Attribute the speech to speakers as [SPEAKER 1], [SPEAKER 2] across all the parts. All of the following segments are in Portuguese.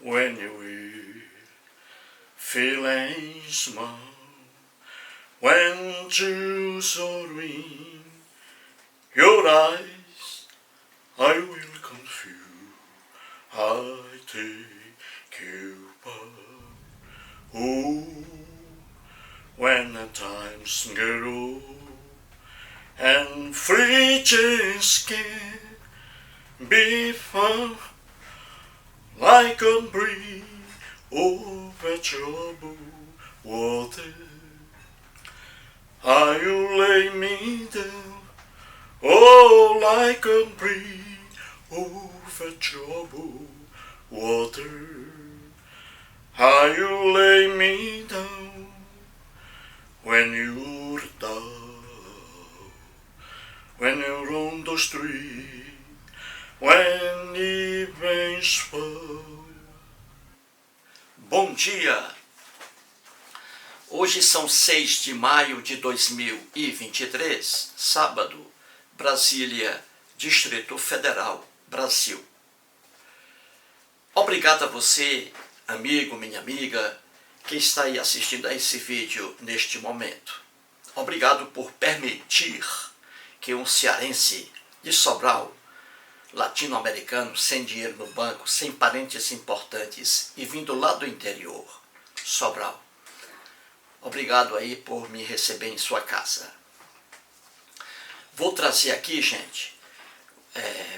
[SPEAKER 1] when you feeling small, when tears are in your eyes, I will confuse, I take you back. Oh, when the times get old and friends can be found like a breeze over troubled water, you lay me down, oh, like a breeze over troubled water. You lay me down when you're down, when you're on the street, when evenings fall. Bom dia! Hoje são 6 de maio de 2023, sábado, Brasília, Distrito Federal, Brasil. Obrigado a você, amigo, minha amiga, que está aí assistindo a esse vídeo neste momento. Obrigado por permitir que um cearense de Sobral, latino-americano, sem dinheiro no banco, sem parentes importantes e vindo lá do interior, Sobral. Obrigado aí por me receber em sua casa. Vou trazer aqui, gente,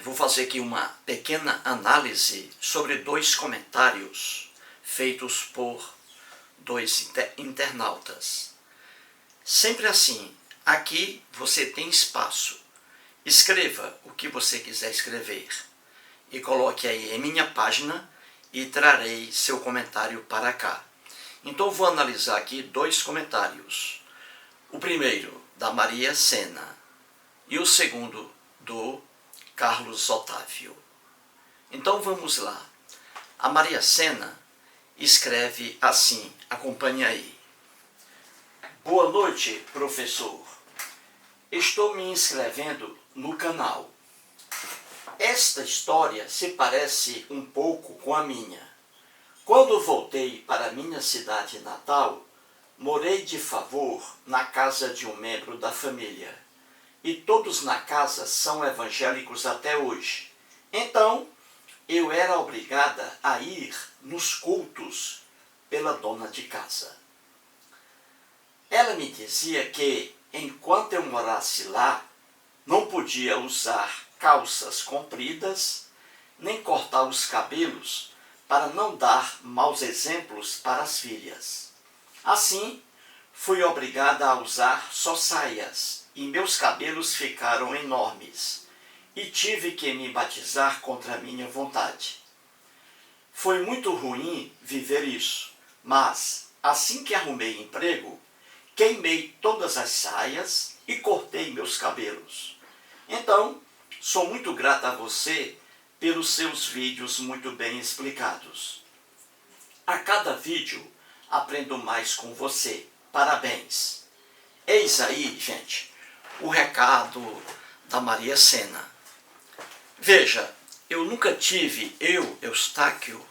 [SPEAKER 1] vou fazer aqui uma pequena análise sobre 2 comentários feitos por 2 internautas. Sempre assim, aqui você tem espaço. Escreva o que você quiser escrever e coloque aí em minha página e trarei seu comentário para cá. Então vou analisar aqui 2 comentários. O primeiro da Maria Sena e o segundo do Carlos Otávio. Então vamos lá. A Maria Sena escreve assim, acompanhe aí. Boa noite, professor. Estou me inscrevendo no canal. Esta história se parece um pouco com a minha. Quando voltei para minha cidade natal, morei de favor na casa de um membro da família. E todos na casa são evangélicos até hoje. Então, eu era obrigada a ir nos cultos pela dona de casa. Ela me dizia que, enquanto eu morasse lá, não podia usar calças compridas, nem cortar os cabelos, para não dar maus exemplos para as filhas. Assim, fui obrigada a usar só saias, e meus cabelos ficaram enormes, e tive que me batizar contra a minha vontade. Foi muito ruim viver isso, mas, assim que arrumei emprego, queimei todas as saias e cortei meus cabelos. Então, sou muito grata a você pelos seus vídeos muito bem explicados. A cada vídeo, aprendo mais com você. Parabéns! Eis aí, gente, o recado da Maria Sena. Veja, eu nunca tive, Eustáquio,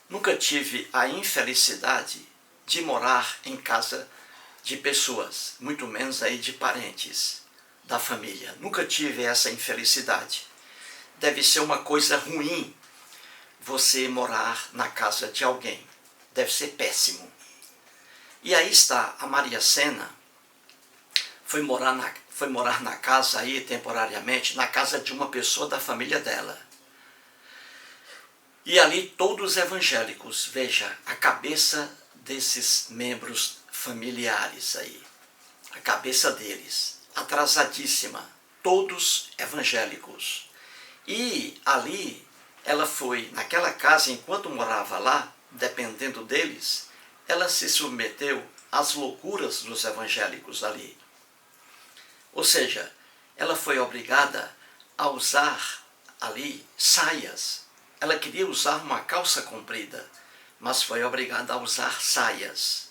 [SPEAKER 1] nunca tive a infelicidade de morar em casa de pessoas, muito menos aí de parentes da família. Nunca tive essa infelicidade. Deve ser uma coisa ruim você morar na casa de alguém. Deve ser péssimo. E aí está a Maria Sena, foi morar na casa aí temporariamente, na casa de uma pessoa da família dela. E ali todos evangélicos, veja, a cabeça desses membros familiares aí, a cabeça deles, atrasadíssima, todos evangélicos. E ali, ela foi, naquela casa, enquanto morava lá, dependendo deles, ela se submeteu às loucuras dos evangélicos ali. Ou seja, ela foi obrigada a usar ali saias. Ela queria usar uma calça comprida, mas foi obrigada a usar saias.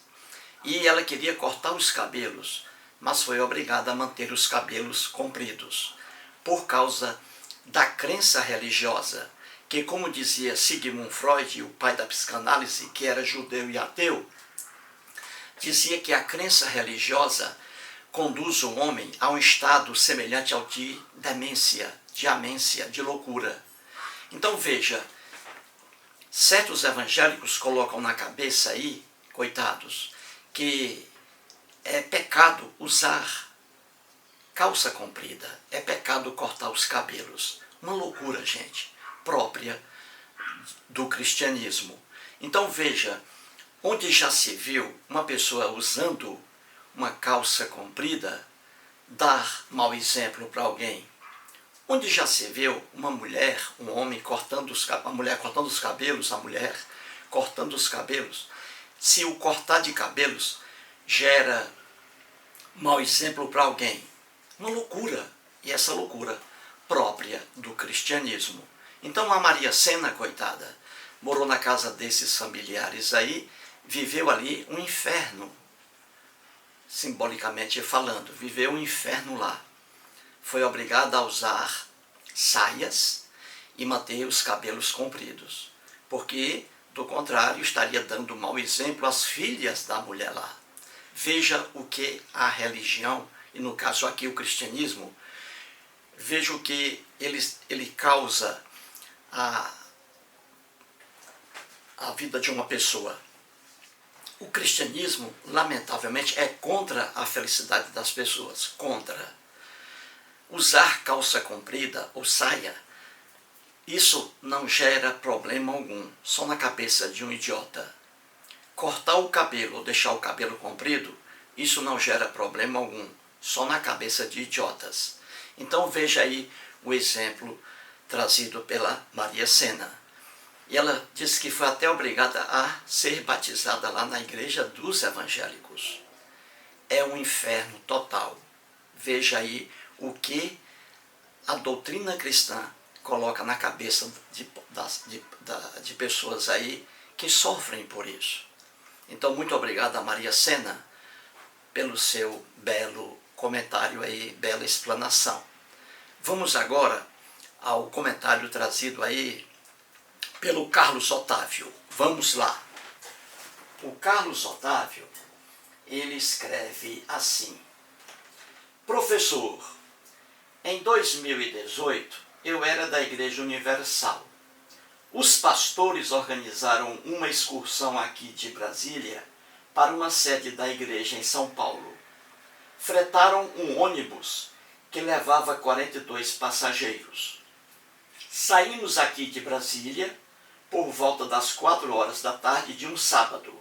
[SPEAKER 1] E ela queria cortar os cabelos, mas foi obrigada a manter os cabelos compridos, por causa da crença religiosa que, como dizia Sigmund Freud, o pai da psicanálise, que era judeu e ateu, dizia que a crença religiosa conduz o homem a um estado semelhante ao de demência, de amência, de loucura. Então veja, certos evangélicos colocam na cabeça aí, coitados, que é pecado usar calça comprida, é pecado cortar os cabelos. Uma loucura, gente, própria do cristianismo. Então veja, onde já se viu uma pessoa usando uma calça comprida dar mau exemplo para alguém? Onde já se viu uma mulher, um homem cortando a mulher cortando os cabelos, a mulher cortando os cabelos? Se o cortar de cabelos gera mau exemplo para alguém, uma loucura, e essa loucura própria do cristianismo. Então a Maria Sena, coitada, morou na casa desses familiares aí, viveu ali um inferno, simbolicamente falando, viveu um inferno lá. Foi obrigada a usar saias e manter os cabelos compridos, porque, do contrário, estaria dando mau exemplo às filhas da mulher lá. Veja o que a religião, e no caso aqui o cristianismo, veja o que ele causa a vida de uma pessoa. O cristianismo, lamentavelmente, é contra a felicidade das pessoas, contra. Usar calça comprida ou saia, isso não gera problema algum, só na cabeça de um idiota. Cortar o cabelo ou deixar o cabelo comprido, isso não gera problema algum, só na cabeça de idiotas. Então veja aí o exemplo trazido pela Maria Sena. E ela disse que foi até obrigada a ser batizada lá na igreja dos evangélicos. É um inferno total. Veja aí o que a doutrina cristã coloca na cabeça de pessoas aí que sofrem por isso. Então, muito obrigado a Maria Sena pelo seu belo comentário aí, bela explanação. Vamos agora ao comentário trazido aí pelo Carlos Otávio. Vamos lá. O Carlos Otávio, ele escreve assim: professor, em 2018 eu era da Igreja Universal. Os pastores organizaram uma excursão aqui de Brasília para uma sede da igreja em São Paulo. Fretaram um ônibus que levava 42 passageiros. Saímos aqui de Brasília por volta das 4 horas da tarde de um sábado.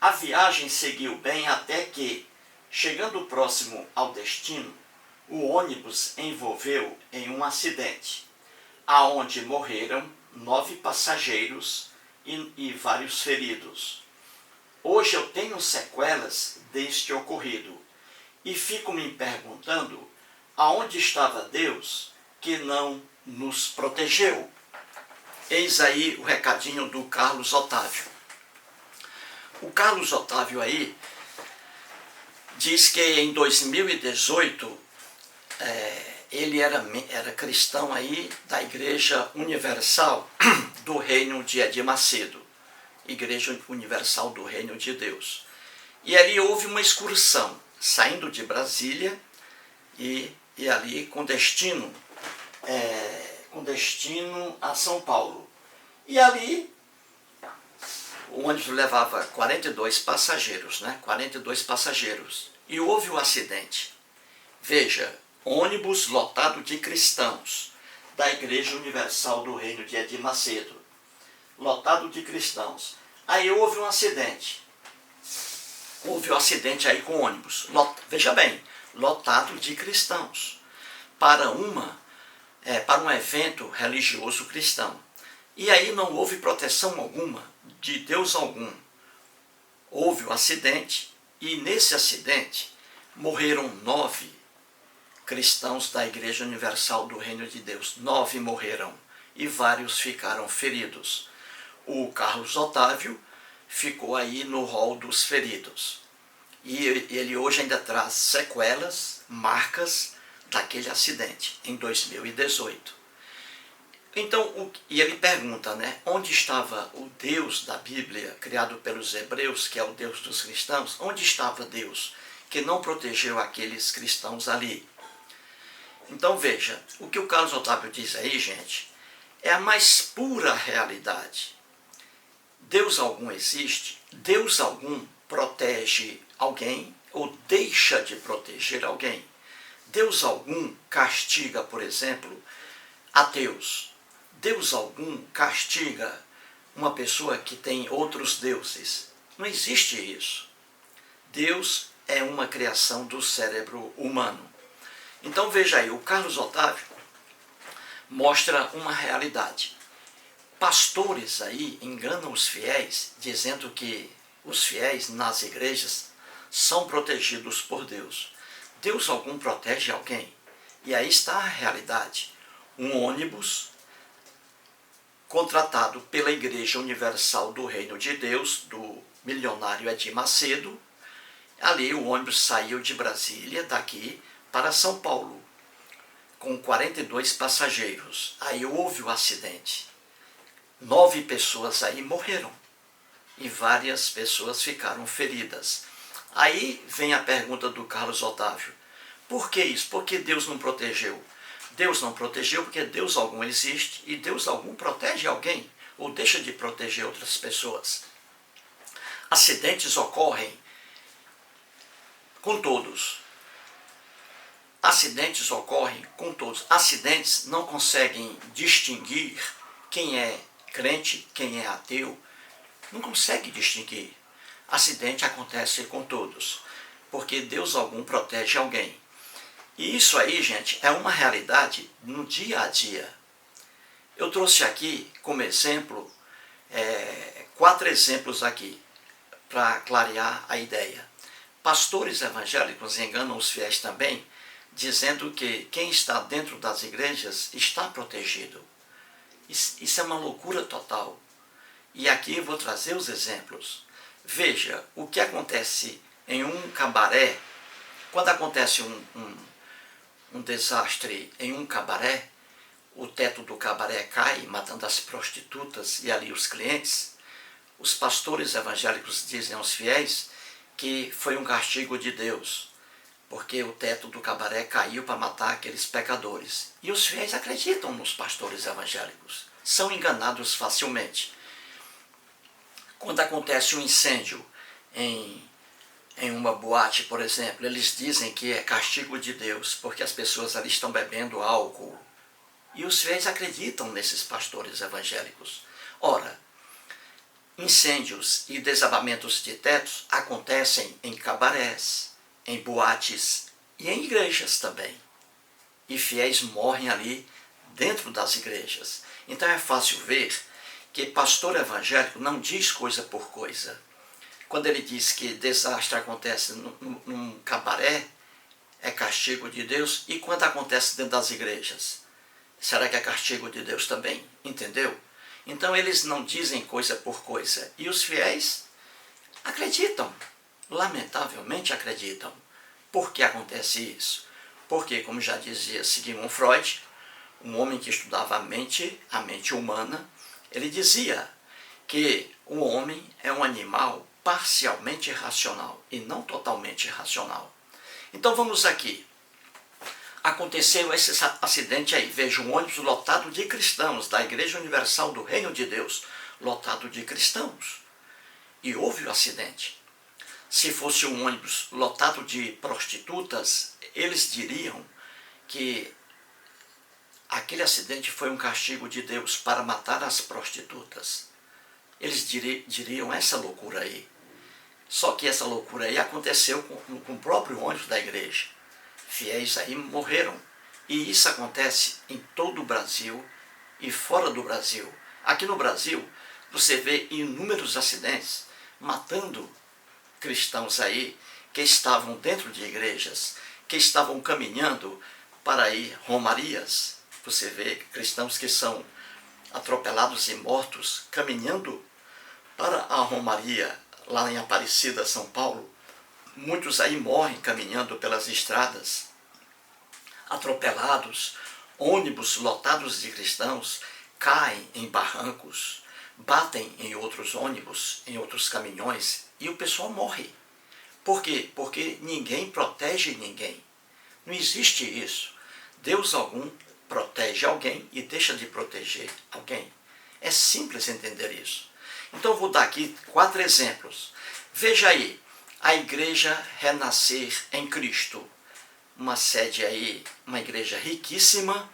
[SPEAKER 1] A viagem seguiu bem até que, chegando próximo ao destino, o ônibus envolveu em um acidente, aonde morreram 9 passageiros e vários feridos. Hoje eu tenho sequelas deste ocorrido e fico me perguntando aonde estava Deus que não nos protegeu. Eis aí o recadinho do Carlos Otávio. O Carlos Otávio aí diz que em 2018 ele era cristão aí da Igreja Universal do Reino de Edir Macedo, Igreja Universal do Reino de Deus. E ali houve uma excursão, saindo de Brasília e ali com destino a São Paulo. E ali o ônibus levava 42 passageiros, né? 42 passageiros. E houve o acidente. Veja, ônibus lotado de cristãos da Igreja Universal do Reino de Edir Macedo. Lotado de cristãos. Aí houve um acidente. Houve um acidente aí com o ônibus. Veja bem, lotado de cristãos. Para um evento religioso cristão. E aí não houve proteção alguma, de Deus algum. Houve o acidente e nesse acidente morreram 9 cristãos da Igreja Universal do Reino de Deus. 9 morreram e vários ficaram feridos. O Carlos Otávio ficou aí no rol dos feridos. E ele hoje ainda traz sequelas, marcas daquele acidente em 2018. Então, e ele pergunta, né? Onde estava o Deus da Bíblia, criado pelos hebreus, que é o Deus dos cristãos? Onde estava Deus que não protegeu aqueles cristãos ali? Então veja, o que o Carlos Otávio diz aí, gente, é a mais pura realidade. Deus algum existe? Deus algum protege alguém ou deixa de proteger alguém? Deus algum castiga, por exemplo, ateus? Deus algum castiga uma pessoa que tem outros deuses? Não existe isso. Deus é uma criação do cérebro humano. Então veja aí, o Carlos Otávio mostra uma realidade. Pastores aí enganam os fiéis, dizendo que os fiéis nas igrejas são protegidos por Deus. Deus algum protege alguém? E aí está a realidade. Um ônibus contratado pela Igreja Universal do Reino de Deus, do milionário Edir Macedo. Ali o ônibus saiu de Brasília, daqui, para São Paulo, com 42 passageiros. Aí houve o acidente. 9 pessoas aí morreram e várias pessoas ficaram feridas. Aí vem a pergunta do Carlos Otávio. Por que isso? Por que Deus não protegeu? Deus não protegeu porque Deus algum existe e Deus algum protege alguém ou deixa de proteger outras pessoas. Acidentes ocorrem com todos. Acidentes ocorrem com todos. Acidentes não conseguem distinguir quem é crente, quem é ateu. Não consegue distinguir. Acidente acontece com todos, porque Deus algum protege alguém. E isso aí, gente, é uma realidade no dia a dia. Eu trouxe aqui como exemplo, 4 exemplos aqui, para clarear a ideia. Pastores evangélicos enganam os fiéis também, dizendo que quem está dentro das igrejas está protegido. Isso é uma loucura total. E aqui eu vou trazer os exemplos. Veja, o que acontece em um cabaré, quando acontece um desastre em um cabaré, o teto do cabaré cai, matando as prostitutas e ali os clientes. Os pastores evangélicos dizem aos fiéis que foi um castigo de Deus, porque o teto do cabaré caiu para matar aqueles pecadores. E os fiéis acreditam nos pastores evangélicos, são enganados facilmente. Quando acontece um incêndio em uma boate, por exemplo, eles dizem que é castigo de Deus, porque as pessoas ali estão bebendo álcool. E os fiéis acreditam nesses pastores evangélicos. Ora, incêndios e desabamentos de tetos acontecem em cabarés, em boates e em igrejas também. E fiéis morrem ali dentro das igrejas. Então é fácil ver que pastor evangélico não diz coisa por coisa. Quando ele diz que desastre acontece num cabaré, é castigo de Deus. E quando acontece dentro das igrejas, será que é castigo de Deus também? Entendeu? Então eles não dizem coisa por coisa. E os fiéis acreditam, lamentavelmente acreditam. Por que acontece isso? Porque, como já dizia Sigmund Freud, um homem que estudava a mente humana, ele dizia que o homem é um animal parcialmente racional e não totalmente racional. Então vamos aqui. Aconteceu esse acidente aí. Veja um ônibus lotado de cristãos da Igreja Universal do Reino de Deus, lotado de cristãos. E houve o acidente. Se fosse um ônibus lotado de prostitutas, eles diriam que aquele acidente foi um castigo de Deus para matar as prostitutas. Eles diriam essa loucura aí. Só que essa loucura aí aconteceu com o próprio ônibus da igreja. Fiéis aí morreram. E isso acontece em todo o Brasil e fora do Brasil. Aqui no Brasil, você vê inúmeros acidentes matando cristãos aí que estavam dentro de igrejas, que estavam caminhando para ir romarias. Você vê cristãos que são atropelados e mortos caminhando para a romaria lá em Aparecida, São Paulo. Muitos aí morrem caminhando pelas estradas, atropelados, ônibus lotados de cristãos caem em barrancos, batem em outros ônibus, em outros caminhões, e o pessoal morre. Por quê? Porque ninguém protege ninguém. Não existe isso. Deus algum protege alguém e deixa de proteger alguém. É simples entender isso. Então vou dar aqui 4 exemplos. Veja aí, a igreja Renascer em Cristo. Uma sede aí, uma igreja riquíssima,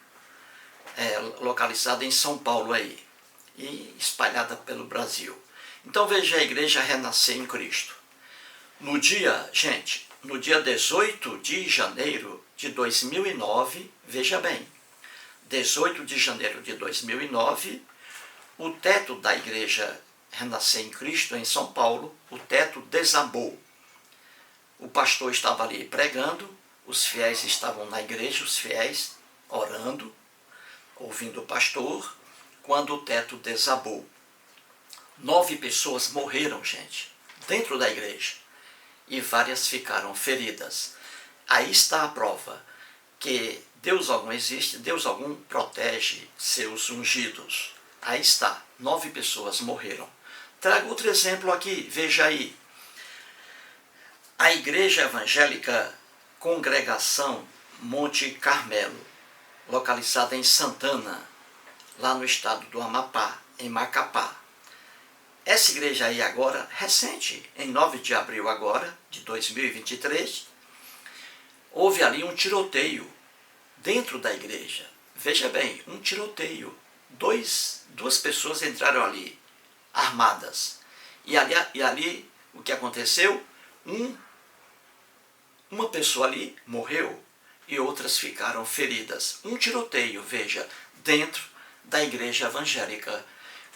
[SPEAKER 1] localizada em São Paulo aí, e espalhada pelo Brasil. Então veja a igreja Renascer em Cristo. No dia 18 de janeiro de 2009, veja bem, 18 de janeiro de 2009, o teto da igreja Renascer em Cristo, em São Paulo, o teto desabou. O pastor estava ali pregando, os fiéis estavam na igreja, os fiéis orando, ouvindo o pastor, quando o teto desabou. 9 pessoas morreram, gente, dentro da igreja, e várias ficaram feridas. Aí está a prova que Deus algum existe, Deus algum protege seus ungidos. Aí está, 9 pessoas morreram. Trago outro exemplo aqui, veja aí. A Igreja Evangélica Congregação Monte Carmelo, localizada em Santana, lá no estado do Amapá, em Macapá. Essa igreja aí agora, recente, em 9 de abril agora, de 2023, houve ali um tiroteio dentro da igreja. Veja bem, um tiroteio. Duas pessoas entraram ali, armadas. E ali o que aconteceu? Uma pessoa ali morreu e outras ficaram feridas. Um tiroteio, veja, dentro da igreja evangélica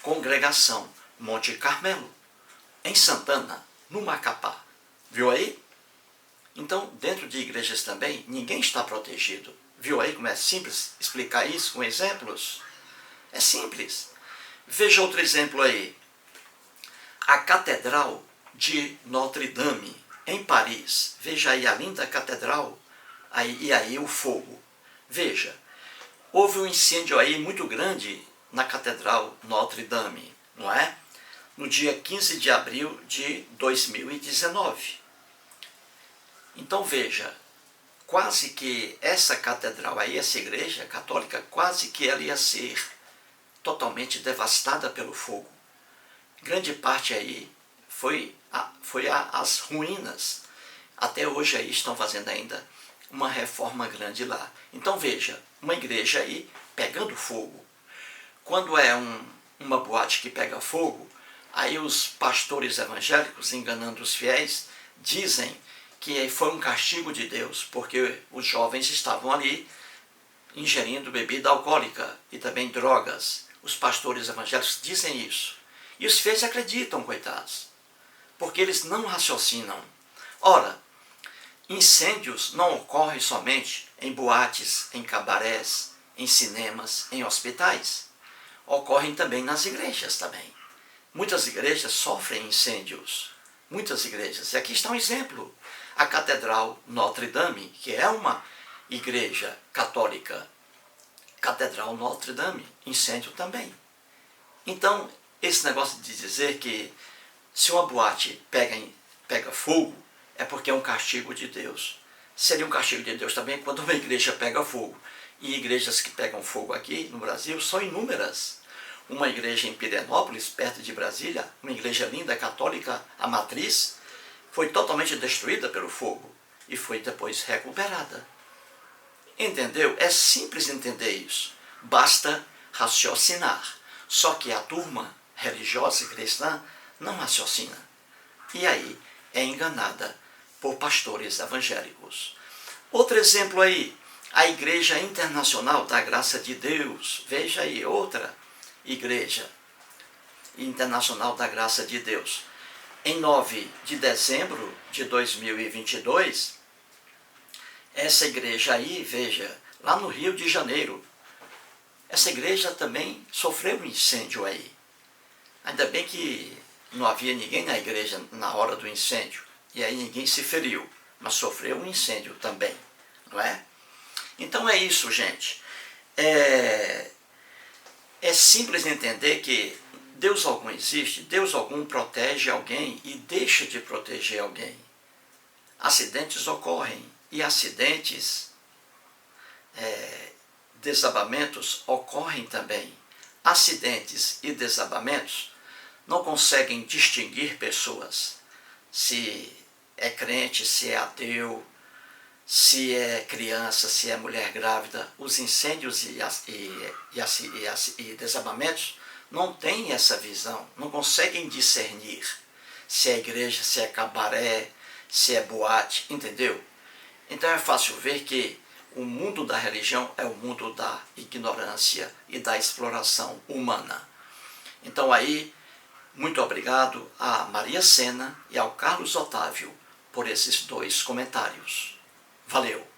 [SPEAKER 1] Congregação Monte Carmelo, em Santana, no Macapá. Viu aí? Então, dentro de igrejas também, ninguém está protegido. Viu aí como é simples explicar isso com exemplos? É simples. Veja outro exemplo aí. A Catedral de Notre-Dame, em Paris. Veja aí a linda catedral, e aí o fogo. Veja, houve um incêndio aí muito grande na Catedral Notre-Dame, não é? No dia 15 de abril de 2019. Então veja, quase que essa catedral aí, essa igreja católica, quase que ela ia ser totalmente devastada pelo fogo. Grande parte aí foi as ruínas. Até hoje aí estão fazendo ainda uma reforma grande lá. Então veja, uma igreja aí pegando fogo. Quando é uma boate que pega fogo, aí os pastores evangélicos, enganando os fiéis, dizem que foi um castigo de Deus, porque os jovens estavam ali ingerindo bebida alcoólica e também drogas. Os pastores evangélicos dizem isso. E os fiéis acreditam, coitados, porque eles não raciocinam. Ora, incêndios não ocorrem somente em boates, em cabarés, em cinemas, em hospitais. Ocorrem também nas igrejas também. Muitas igrejas sofrem incêndios. Muitas igrejas. E aqui está um exemplo. A Catedral Notre-Dame, que é uma igreja católica. Catedral Notre-Dame, incêndio também. Então, esse negócio de dizer que se uma boate pega fogo, é porque é um castigo de Deus. Seria um castigo de Deus também quando uma igreja pega fogo. E igrejas que pegam fogo aqui no Brasil são inúmeras. Uma igreja em Pirenópolis, perto de Brasília, uma igreja linda, católica, a matriz, foi totalmente destruída pelo fogo e foi depois recuperada. Entendeu? É simples entender isso. Basta raciocinar. Só que a turma religiosa e cristã não raciocina. E aí é enganada por pastores evangélicos. Outro exemplo aí, a Igreja Internacional da Graça de Deus. Veja aí, outra Igreja Internacional da Graça de Deus. Em 9 de dezembro de 2022, essa igreja aí, veja, lá no Rio de Janeiro, essa igreja também sofreu um incêndio aí. Ainda bem que não havia ninguém na igreja na hora do incêndio, e aí ninguém se feriu, mas sofreu um incêndio também, não é? Então é isso, gente. É simples entender que Deus algum existe, Deus algum protege alguém e deixa de proteger alguém. Acidentes ocorrem e acidentes, desabamentos ocorrem também. Acidentes e desabamentos não conseguem distinguir pessoas. Se é crente, se é ateu, se é criança, se é mulher grávida, os incêndios e desabamentos não têm essa visão, não conseguem discernir se é igreja, se é cabaré, se é boate, entendeu? Então é fácil ver que o mundo da religião é o mundo da ignorância e da exploração humana. Então aí, muito obrigado a Maria Sena e ao Carlos Otávio por esses 2 comentários. Valeu!